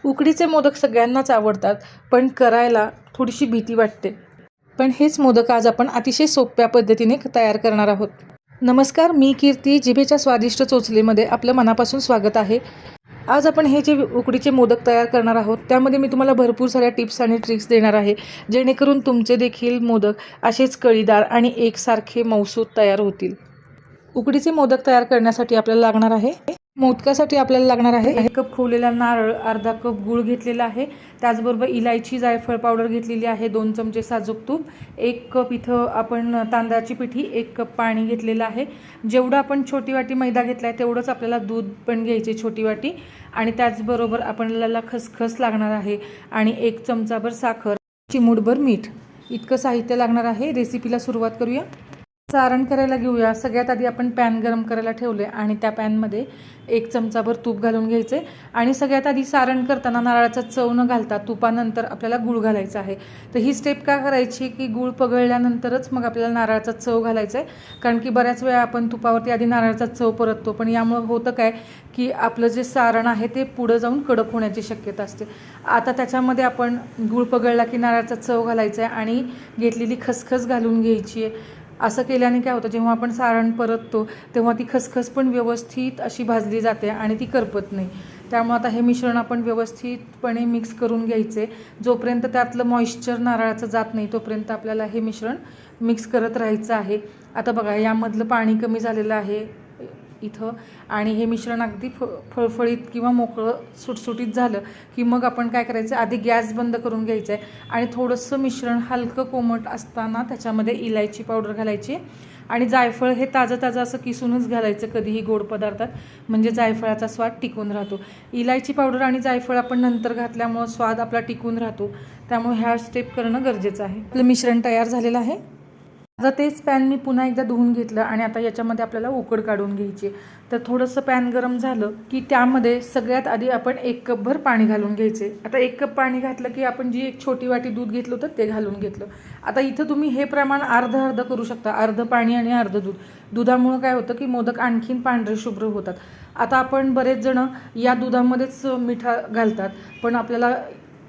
उकडीचे मोदक सगळ्यांनाच आवडतात, पण करायला थोडीशी भीती वाटते. पण हेच मोदक आज आपण अतिशय सोप्या पद्धतीने तयार करणार आहोत. नमस्कार, मी कीर्ती. जिभेच्या स्वादिष्ट चोचलीमध्ये आपलं मनापासून स्वागत आहे. आज आपण हे जे उकडीचे मोदक तयार करणार आहोत, त्यामध्ये मी तुम्हाला भरपूर साऱ्या टिप्स आणि ट्रिक्स देणार आहे, जेणेकरून तुमचे देखील मोदक असेच कळीदार आणि एकसारखे मऊसूत तयार होतील. उकडीचे मोदक तयार करण्यासाठी आपल्याला लागणार आहे, मोदकासाठी आपल्याला लागणार आहे 1 कप खोवलेला नारळ, अर्धा कप गूळ घेतलेला आहे, त्याचबरोबर इलायची जायफळ पावडर घेतलेली आहे, 2 चमचे साजूक तूप, 1 कप इथं आपण तांदळाची पिठी, 1 कप पाणी घेतलेलं आहे. जेवढं आपण छोटी वाटी मैदा घेतला आहे तेवढंच आपल्याला दूध पण घ्यायचे छोटी वाटी. आणि त्याचबरोबर आपल्याला खसखस लागणार आहे आणि 1 चमचाभर साखर, चिमूटभर मीठ, इतकं साहित्य लागणार आहे. रेसिपीला सुरुवात करूया. सारण करायला घेऊया. सगळ्यात आधी आपण पॅन गरम करायला ठेवले आणि त्या पॅनमध्ये 1 चमचाभर तूप घालून घ्यायचे. आणि सगळ्यात आधी सारण करताना नारळाचा चव न घालता तुपानंतर आपल्याला गूळ घालायचा आहे. तर ही स्टेप का करायची की गूळ पगळल्यानंतरच मग आपल्याला नारळाचा चव घालायचा आहे, कारण की बऱ्याच वेळा आपण तुपावरती आधी नारळाचा चव परततो, पण यामुळे होतं काय की आपलं जे सारण आहे ते पुढं जाऊन कडक होण्याची शक्यता असते. आता त्याच्यामध्ये आपण गूळ पगळला की नारळाचा चव घालायचा आहे आणि घेतलेली खसखस घालून घ्यायची आहे. असं केल्याने काय होतं, जेव्हा आपण सारण परततो तेव्हा ती खसखस पण व्यवस्थित अशी भाजली जाते आणि ती करपत नाही. त्यामुळे आता हे मिश्रण आपण व्यवस्थितपणे मिक्स करून घ्यायचे. जोपर्यंत त्यातलं मॉइश्चर नारळाचं जात नाही तोपर्यंत आपल्याला हे मिश्रण मिक्स करत राहायचं आहे. आता बघा, यामधलं पाणी कमी झालेलं आहे इथं, आणि हे मिश्रण अगदी फळफळीत किंवा मोकळं सुटसुटीत झालं की मग आपण काय करायचं, आधी गॅस बंद करून घ्यायचं आहे आणि थोडंसं मिश्रण हलकं कोमट असताना त्याच्यामध्ये इलायची पावडर घालायची आणि जायफळ हे ताजं असं किसूनच घालायचं कधीही गोड पदार्थात, म्हणजे जायफळाचा स्वाद टिकून राहतो. इलायची पावडर आणि जायफळ आपण नंतर घातल्यामुळं स्वाद आपला टिकून राहतो, त्यामुळे ह्या स्टेप करणं गरजेचं आहे. आपलं मिश्रण तयार झालेलं आहे. आता तेच पॅन मी पुन्हा एकदा धुवून घेतलं आणि आता याच्यामध्ये आपल्याला उकड काढून घ्यायची. तर थोडंसं पॅन गरम झालं की त्यामध्ये सगळ्यात आधी आपण 1 कपभर पाणी घालून घ्यायचे. आता 1 कप पाणी घातलं की आपण जी एक छोटी वाटी दूध घेतलं होतं ते घालून घेतलं. आता इथं तुम्ही हे प्रमाण अर्ध करू शकता, अर्ध पाणी आणि अर्ध दूध. दुधामुळं काय होतं की मोदक आणखीन पांढरे शुभ्र होतात. आता आपण बरेच जण या दुधामध्येच मीठ घालतात, पण आपल्याला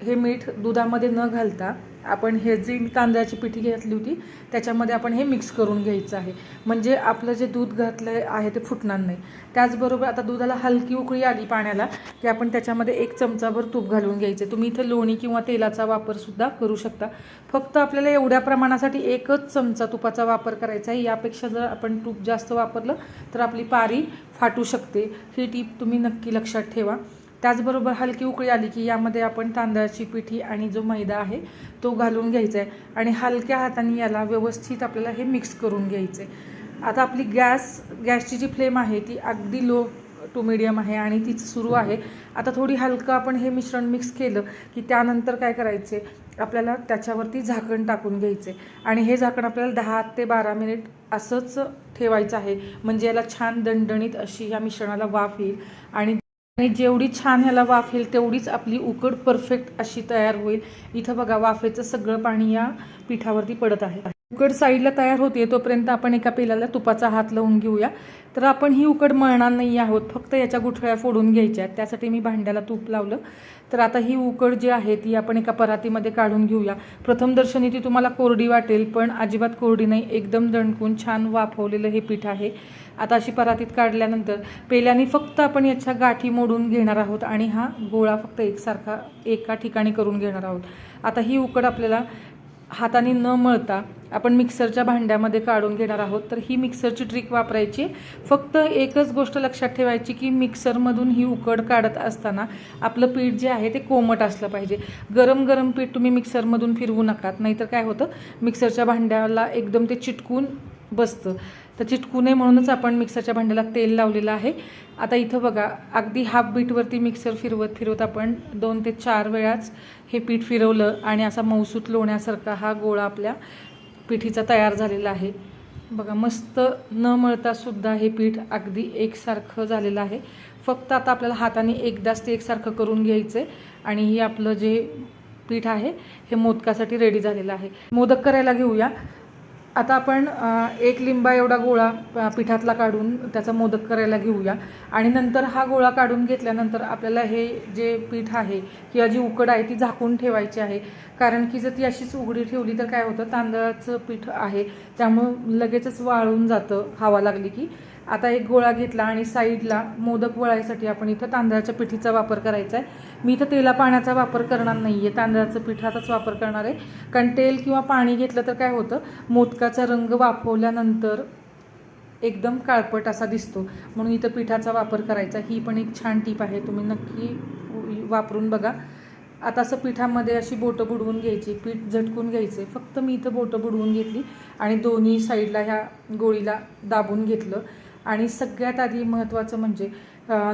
हे मीठ दुधामध्ये न घालता आपण हे जी तांदळाची पिठी घेतली होती त्याच्यामध्ये आपण हे मिक्स करून घ्यायचं आहे, म्हणजे आपलं जे दूध घातलं आहे ते फुटणार नाही. त्याचबरोबर आता दुधाला हलकी उकळी आली पाण्याला की आपण त्याच्यामध्ये 1 चमचाभर तूप घालून घ्यायचे. तुम्ही इथं लोणी किंवा तेलाचा वापरसुद्धा करू शकता. फक्त आपल्याला एवढ्या प्रमाणासाठी 1च चमचा तुपाचा वापर करायचा आहे. यापेक्षा जर आपण तूप जास्त वापरलं तर आपली पारी फाटू शकते. ही टीप तुम्ही नक्की लक्षात ठेवा. त्याचबरोबर हलकी उकळी आली की यामध्ये आपण तांदळाची पिठी आणि जो मैदा आहे तो घालून घ्यायचा आहे आणि हलक्या हाताने याला व्यवस्थित आपल्याला हे मिक्स करून घ्यायचं आहे. आता आपली गॅसची जी फ्लेम आहे ती अगदी लो टू मीडियम आहे आणि तीच सुरू आहे. आता थोडी हलकं आपण हे मिश्रण मिक्स केलं की त्यानंतर काय करायचे, आपल्याला त्याच्यावरती झाकण टाकून घ्यायचे आणि हे झाकण आपल्याला 10 ते 12 मिनिट असंच ठेवायचं आहे, म्हणजे याला छान दणदणीत अशी या मिश्रणाला वाफ येईल आणि जेवढी छान ह्याला वाफ येईल तेवढीच आपली उकड परफेक्ट अशी तयार होईल. इथं बघा, वाफेचं सगळं पाणी या पिठावरती पडत आहे. उकड साईडला तयार होते तोपर्यंत आपण एका पेल्याला तुपाचा हात लावून घेऊया. तर आपण ही उकड मळणार नाही आहोत, फक्त याच्या गुठळ्या फोडून घ्यायच्या आहेत. त्यासाठी मी भांड्याला तूप लावलं. तर आता ही उकड जी आहे ती आपण एका परातीमध्ये काढून घेऊया. प्रथम दर्शनी ती तुम्हाला कोरडी वाटेल, पण अजिबात कोरडी नाही, एकदम दणकून छान वाफवलेलं हे पीठ आहे. आता अशी परातीत काढल्यानंतर पेल्याने फक्त आपण याच्या गाठी मोडून घेणार आहोत आणि हा गोळा फक्त एकसारखा एका ठिकाणी करून घेणार आहोत. आता ही उकड आपल्याला हाताने न मळता आपण मिक्सरच्या भांड्यामध्ये काढून घेणार आहोत. तर ही मिक्सरची ट्रिक वापरायची. फक्त एकच गोष्ट लक्षात ठेवायची की मिक्सरमधून ही उकड काढत असताना आपलं पीठ जे आहे ते कोमट असलं पाहिजे. गरम पीठ तुम्ही मिक्सरमधून फिरवू नकात, नाहीतर काय होतं, मिक्सरच्या भांड्याला एकदम ते चिटकून बसतं. तर चिटकू नये म्हणूनच आपण मिक्सरच्या भांड्याला तेल लावलेलं आहे. आता इथं बघा, अगदी हाफ बीटवरती मिक्सर फिरवत आपण 2 ते 4 वेळाच हे पीठ फिरवलं आणि असा मऊसूत लोण्यासारखा हा गोळा आपल्या पिठीचा तयार झालेला आहे. बघा, मस्त न मळता सुद्धा हे पीठ अगदी एकसारखं झालेलं आहे. फक्त आता आपल्याला हाताने एकदाच ते एकसारखं करून घ्यायचं आहे आणि हे आपलं जे पीठ आहे हे मोदकासाठी रेडी झालेलं आहे. मोदक करायला घेऊया. आता आपण एक लिंबा एवढा गोळा पिठातला काढून त्याचा मोदक करायला घेऊया. आणि नंतर हा गोळा काढून घेतल्यानंतर आपल्याला हे जे पीठ आहे किंवा जी उकड आहे ती झाकून ठेवायची आहे. कारण की जर ती अशीच उघडी ठेवली तर काय होतं, तांदळाचं पीठ आहे त्यामुळं लगेचच वाळून जातं हवा लागली की. आता एक गोळा घेतला आणि साईडला मोदक वळायसाठी आपण इथं तांदळाच्या पिठीचा वापर करायचा आहे. मी इथं तेला पाण्याचा वापर करणार नाही आहे, तांदळाचं पिठाचाच वापर करणार आहे. कारण तेल किंवा पाणी घेतलं तर काय होतं, मोदकाचा रंग वाफवल्यानंतर एकदम काळपट असा दिसतो. म्हणून इथं पिठाचा वापर करायचा. ही पण एक छान टीप आहे, तुम्ही नक्की वापरून बघा. आता असं पिठामध्ये अशी बोटं बुडवून घ्यायची, पीठ झटकून घ्यायचे. फक्त मी इथं बोटं बुडवून घेतली आणि दोन्ही साईडला ह्या गोळीला दाबून घेतलं. आणि सगळ्यात आधी महत्त्वाचं म्हणजे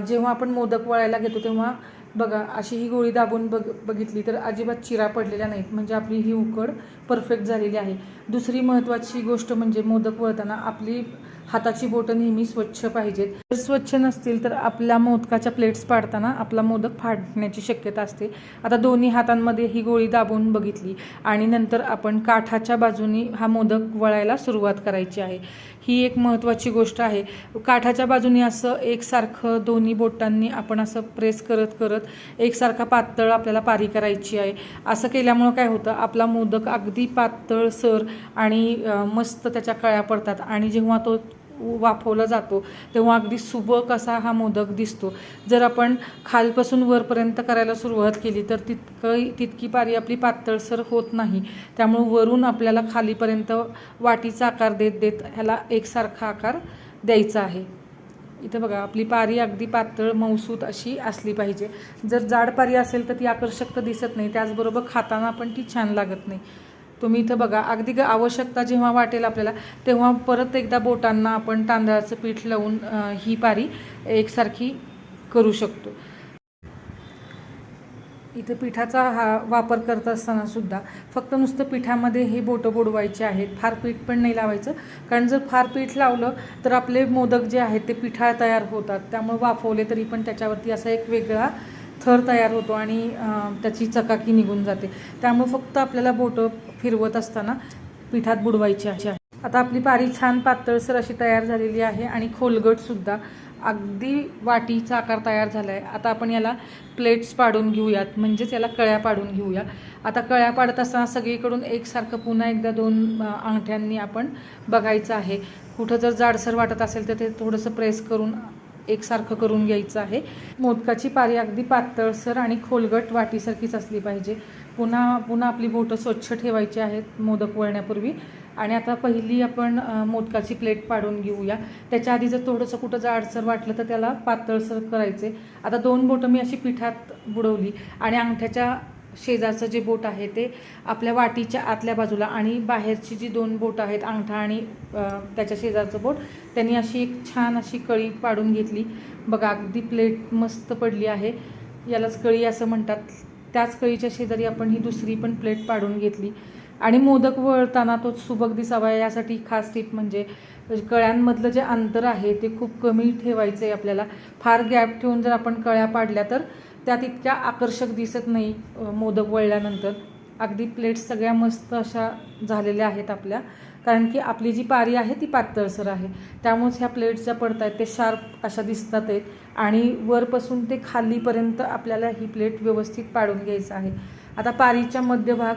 जेव्हा आपण मोदक वळायला घेतो तेव्हा बघा अशी ही गोळी दाबून बघितली तर अजिबात चिरा पडलेल्या नाहीत, म्हणजे आपली ही उकड परफेक्ट झालेली आहे. दुसरी महत्त्वाची गोष्ट म्हणजे मोदक वळताना आपली हाताची बोटं नेहमी स्वच्छ पाहिजेत. जर स्वच्छ नसतील तर आपल्या मोदकाच्या प्लेट्स पाडताना आपला मोदक फाटण्याची शक्यता असते. आता दोन्ही हातांमध्ये ही गोळी दाबून बघितली आणि नंतर आपण काठाच्या बाजूनी हा मोदक वळायला सुरुवात करायची आहे. ही एक महत्त्वाची गोष्ट आहे. काठाच्या बाजूनी असं एकसारखं दोन्ही बोटांनी आपण असं प्रेस करत करत एकसारखा पातळ आपल्याला पारी करायची आहे. असं केल्यामुळं काय होतं, आपला मोदक अगदी पातळसर आणि मस्त त्याच्या कळ्या पडतात. आणि जेव्हा तो वाफवला जातो तेव्हा अगदी सुबक असा हा मोदक दिसतो. जर आपण खालपासून वरपर्यंत करायला सुरुवात केली तर तितकी पारी आपली पातळसर होत नाही. त्यामुळे वरून आपल्याला खालीपर्यंत वाटीचा आकार देत देत ह्याला एकसारखा आकार द्यायचा आहे. इथं बघा आपली पारी अगदी पातळ मऊसूत अशी असली पाहिजे. जर जाड पारी असेल तर ती आकर्षक तर दिसत नाही, त्याचबरोबर खाताना पण ती छान लागत नाही. तुम्ही इथं बघा अगदी आवश्यकता जेव्हा वाटेल आपल्याला तेव्हा परत एकदा बोटांना आपण तांदळाचं पीठ लावून ही पारी एकसारखी करू शकतो. इथं पिठाचा वापर करत असताना सुद्धा फक्त नुसतं पिठामध्ये हे बोटं बुडवायचे आहेत, फार पीठ पण नाही लावायचं. कारण जर फार पीठ लावलं तर आपले मोदक जे आहेत ते पिठा तयार होतात, त्यामुळे वाफवले तरी पण त्याच्यावरती असा एक वेगळा थर तयार होतो आणि त्याची चकाकी निघून जाते. त्यामुळे फक्त आपल्याला बोटं फिरवत असताना पिठात बुडवायची आहे. आता आपली पारी छान पातळसर अशी तयार झालेली आहे आणि खोलगटसुद्धा अगदी वाटीचा आकार तयार झाला आहे. आता आपण याला प्लेट्स पाडून घेऊयात, म्हणजेच याला कळ्या पाडून घेऊया. आता कळ्या पाडत असताना सगळीकडून एकसारखं पुन्हा एकदा 2 अंगठ्यांनी आपण बघायचं आहे. कुठं जर जाडसर वाटत असेल तर ते थोडंसं प्रेस करून एकसारखं करून घ्यायचं आहे. मोदकाची पारी अगदी पातळसर आणि खोलगट वाटीसारखीच असली पाहिजे. पुन्हा आपली बोटं स्वच्छ ठेवायची आहेत मोदक वळण्यापूर्वी. आणि आता पहिली आपण मोदकाची प्लेट पाडून घेऊया. त्याच्या आधी जर थोडंसं कुठं जाडसर वाटलं तर त्याला पातळसर करायचे. आता 2 बोटं मी अशी पिठात बुडवली आणि अंगठ्याच्या शेजारचं जे बोट आहे ते आपल्या वाटीच्या आतल्या बाजूला आणि बाहेरची जी 2 बोटं आहेत अंगठा आणि त्याच्या शेजारचं बोट, त्यांनी अशी एक छान अशी कळी पाडून घेतली. बघा अगदी प्लेट मस्त पडली आहे, यालाच कळी असं म्हणतात. त्याच कळीच्या शेजारी आपण ही दुसरी पण प्लेट पाडून घेतली. आणि मोदक वळताना तो सुबक दिसावा यासाठी खास टिप म्हणजे कळ्यांमधलं जे अंतर आहे ते खूप कमी ठेवायचं आहे आपल्याला. फार गॅप ठेवून जर आपण कळ्या पाडल्या तर त्या तितक्या आकर्षक दिसत नाही मोदक वळल्यानंतर. अगदी प्लेट्स सगळ्या मस्त अशा झालेल्या आहेत आपल्या, कारण की आपली जी पारी आहे ती पातळसर आहे. त्यामुळेच ह्या प्लेट्स ज्या पडत आहेत ते शार्प अशा दिसतात आहेत. आणि वरपासून ते खालीपर्यंत आपल्याला ही प्लेट व्यवस्थित पाडून घ्यायचं आहे. आता पारीच्या मध्यभाग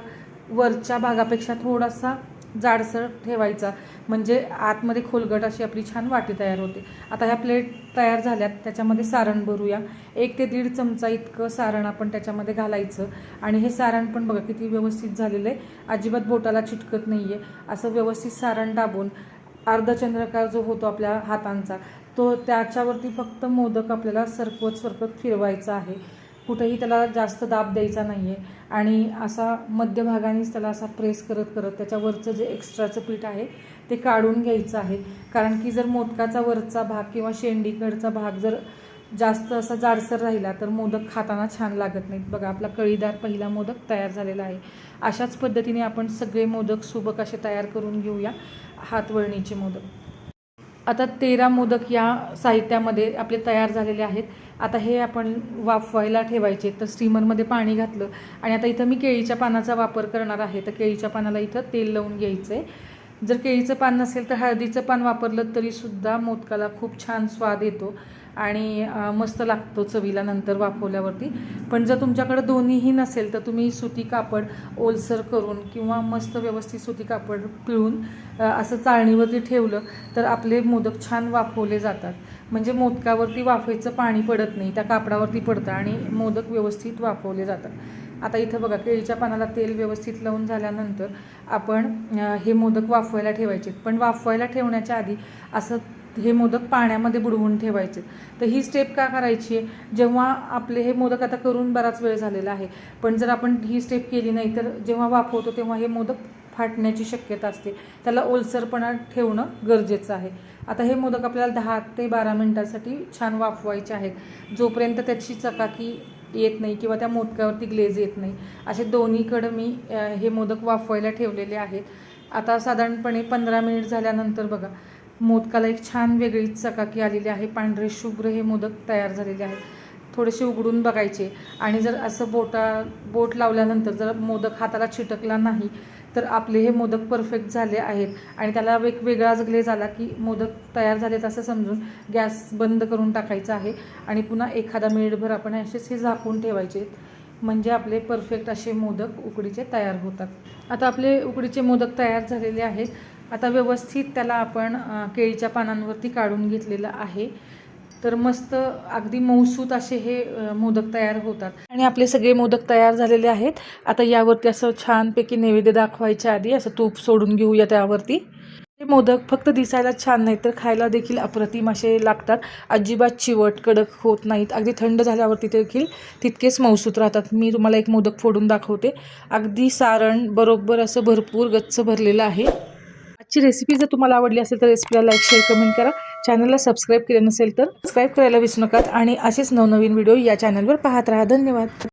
वरच्या भागापेक्षा थोडासा जाडसर ठेवायचा, म्हणजे आतमध्ये खोलगट अशी आपली छान वाटी तयार होते. आता ह्या प्लेट तयार झाल्यात, त्याच्यामध्ये सारण भरूया. 1 ते 1.5 चमचा इतकं सारण आपण त्याच्यामध्ये घालायचं. आणि हे सारण पण बघा किती व्यवस्थित झालेलं आहे, अजिबात बोटाला चिटकत नाही आहे. असं व्यवस्थित सारण दाबून अर्धचंद्राकार जो होतो आपल्या हातांचा तो त्याच्यावरती फक्त मोदक आपल्याला सरकवत फिरवायचा आहे. कुठेही त्याला जास्त दाब द्यायचा नाही आहे. आणि असा मध्यभागानेच त्याला असा प्रेस करत करत त्याच्यावरचं जे एक्स्ट्राचं पीठ आहे ते काढून घ्यायचं आहे. कारण की जर मोदकाचा वरचा भाग किंवा शेंडीकडचा भाग जर जास्त असा जाडसर राहिला तर मोदक खाताना छान लागत नाहीत. बघा आपला कळीदार पहिला मोदक तयार झालेला आहे. अशाच पद्धतीने आपण सगळे मोदक सुबक असे तयार करून घेऊया, हातवळणीचे मोदक. आता 13 मोदक या साहित्यामध्ये आपले तयार झालेले आहेत. आता हे आपण वाफवायला ठेवायचे. तर स्टीमरमध्ये पाणी घातलं आणि आता इथं मी केळीच्या पानाचा वापर करणार आहे. तर केळीच्या पानाला इथं तेल लावून घ्यायचं आहे. जर केळीचं पान नसेल तर हळदीचं पान वापरलं तरीसुद्धा मोदकाला खूप छान स्वाद येतो आणि मस्त लागतो चवीला नंतर वाफवल्यावरती. पण जर तुमच्याकडे दोन्हीही नसेल तर तुम्ही सुती कापड ओलसर करून किंवा मस्त व्यवस्थित सुती कापड पिळून असं चाळणीवरती ठेवलं तर आपले मोदक छान वाफवले जातात. म्हणजे मोदकावरती वाफेचं पाणी पडत नाही, त्या कापडावरती पडतं आणि मोदक व्यवस्थित वाफवले जातात. आता इथं बघा केळीच्या पानाला तेल व्यवस्थित लावून झाल्यानंतर आपण हे मोदक वाफवायला ठेवायचे. पण वाफवायला ठेवण्याच्या आधी असं हे मोदक पाण्यामध्ये बुडवून ठेवायचे. तर ही स्टेप का करायची आहे, जेव्हा आपले हे मोदक आता करून बराच वेळ झालेला आहे, पण जर आपण ही स्टेप केली नाही तर जेव्हा वाफवतो तेव्हा हे मोदक फाटण्याची शक्यता असते. त्याला ओलसरपणा ठेवणं गरजेचं आहे. आता हे मोदक आपल्याला 10 ते 12 मिनिटांसाठी छान वाफवायचे आहेत. जोपर्यंत त्याची चकाकी येत नाही किंवा त्या मोदकावरती ग्लेज येत नाही, असे दोन्हीकडं मी हे मोदक वाफवायला ठेवलेले आहेत. आता साधारणपणे 15 मिनिट झाल्यानंतर बघा मोदकाला एक छान वेगळीच चकाकी आलेली आहे. पांढरे शुभ्र हे मोदक तयार झालेले आहेत. थोडेसे उघडून बघायचे आणि जर असं बोट लावल्यानंतर जर मोदक हाताला चिटकला नाही तर आपले हे मोदक परफेक्ट झाले आहेत आणि त्याला वेगळाच ग्लेज आला की मोदक तयार झालेत असं समजून गॅस बंद करून टाकायचा आहे आणि पुन्हा एखादा मिनिटभर आपण असेच हे झाकून ठेवायचे. म्हणजे आपले परफेक्ट असे मोदक उकडीचे तयार होतात. आता आपले उकडीचे मोदक तयार झालेले आहेत. आता व्यवस्थित त्याला आपण केळीच्या पानांवरती काढून घेतलेलं आहे. तर मस्त अगदी मऊसूत असे हे मोदक तयार होतात आणि आपले सगळे मोदक तयार झालेले आहेत. आता यावरती असं छानपैकी नैवेद्य दाखवायच्या आधी असं तूप सोडून घेऊया त्यावरती. हे मोदक फक्त दिसायला छान नाहीत तर खायला देखील अप्रतिम असे लागतात. अजिबात चिवट कडक होत नाहीत. अगदी थंड झाल्यावरती देखील तितकेच मऊसूत राहतात. मी तुम्हाला एक मोदक फोडून दाखवते. अगदी सारण बरोबर असं भरपूर गच्च भरलेलं आहे. आजची रेसिपी जर तुम्हाला आवडली असेल तर रेसिपीला लाईक शेअर कमेंट करा. चॅनलला सबस्क्राईब केलं नसेल तर सबस्क्राईब करायला विसरू नका आणि असेच नवनवीन व्हिडिओ या चॅनलवर पाहत राहा. धन्यवाद.